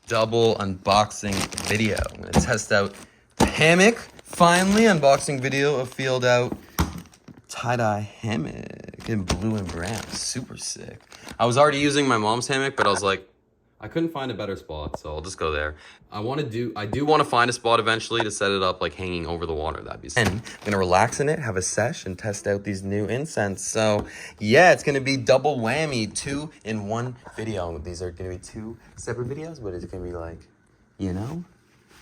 double unboxing video. I'm gonna test out the Hammock. Finally, unboxing video of Afield out tie-dye hammock in blue and brown. Super sick. I was already using my mom's hammock, but I was like, I couldn't find a better spot, so I'll just go there. I do want to find a spot eventually to set it up like hanging over the water. That'd be sick. And I'm gonna relax in it, have a sesh, and test out these new incense. So yeah, it's gonna be double whammy, 2-in-1 video. These are gonna be 2 separate videos, but it's gonna be like, you know,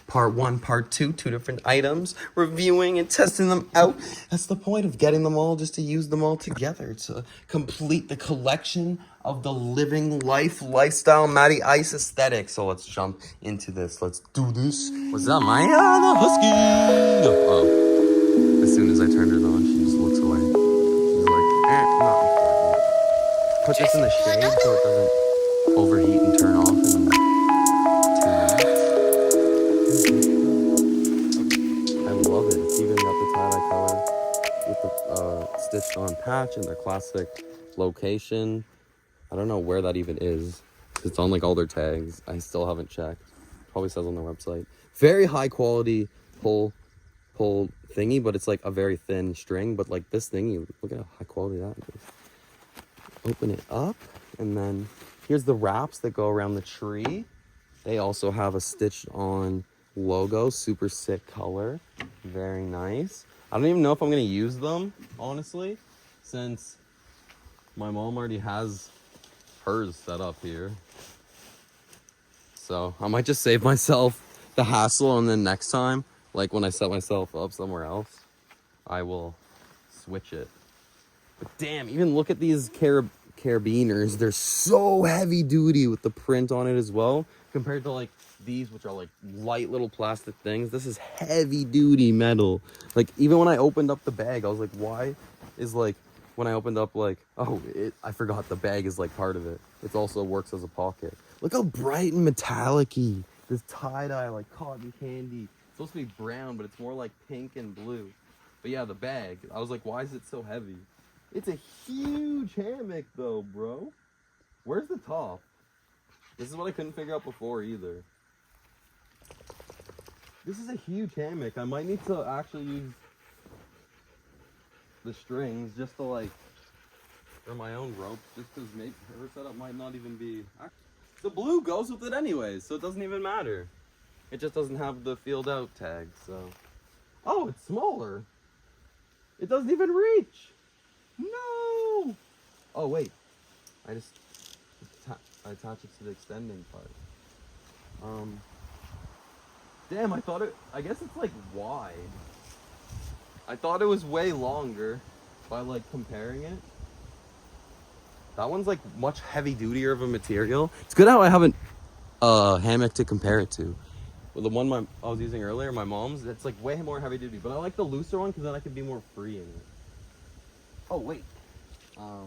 part 1, part 2, 2 different items, reviewing and testing them out. That's the point of getting them all, just to use them all together, to complete the collection of the living life, lifestyle, Matty Ice aesthetic. So let's jump into this. Let's do this. What's up, Maya the Husky? Oh, as soon as I turned it on, she just looks away. She's like, not important. Put this in the shade so it doesn't overheat and turn off in like 2 minutes. I love it. It's even got the tie-dye color with the stitched on patch in their classic location. I don't know where that even is. It's on like all their tags. I still haven't checked. Probably says on their website. Very high quality pull thingy, but it's like a very thin string. But like this thingy, look at how high quality that is. Open it up, and then here's the wraps that go around the tree. They also have a stitched on logo, super sick color, very nice. I don't even know if I'm gonna use them, honestly, since my mom already has hers set up here. So I might just save myself the hassle, and then next time, like when I set myself up somewhere else, I will switch it. But damn, even look at these carabiners. They're so heavy duty with the print on it as well, compared to like these, which are like light little plastic things. This is heavy duty metal. Like even when I opened up the bag, I was like, why is like, when I opened up, like, oh, I forgot the bag is like part of it. It also works as a pocket. Look how bright and metallic-y. This tie-dye, like cotton candy. It's supposed to be brown, but it's more like pink and blue. But yeah, the bag, I was like, why is it so heavy? It's a huge hammock though, bro. Where's the top? This is what I couldn't figure out before either. This is a huge hammock. I might need to actually use the strings just to like, or my own ropes, just because maybe her setup might not even be. The blue goes with it anyways, so it doesn't even matter. It just doesn't have the Afield out tag, so. Oh, it's smaller. It doesn't even reach. No. Oh wait, I attach it to the extending part. Damn, I guess it's like wide. I thought it was way longer by like comparing it. That one's like much heavy dutier of a material. It's good how I have a hammock to compare it to. Well, the one I was using earlier, my mom's, it's like way more heavy duty. But I like the looser one because then I can be more free in it. Oh wait. Oh,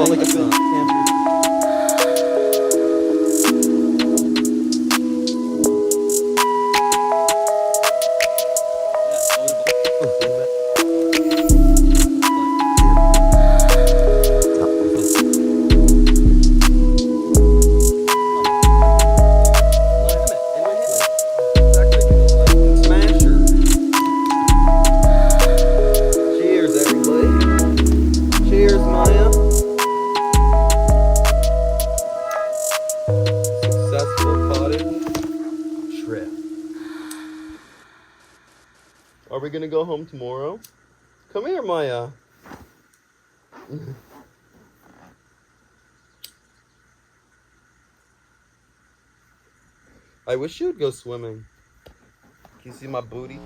like a camper. Are we gonna go home tomorrow? Come here, Maya. I wish you would go swimming. Can you see my booty?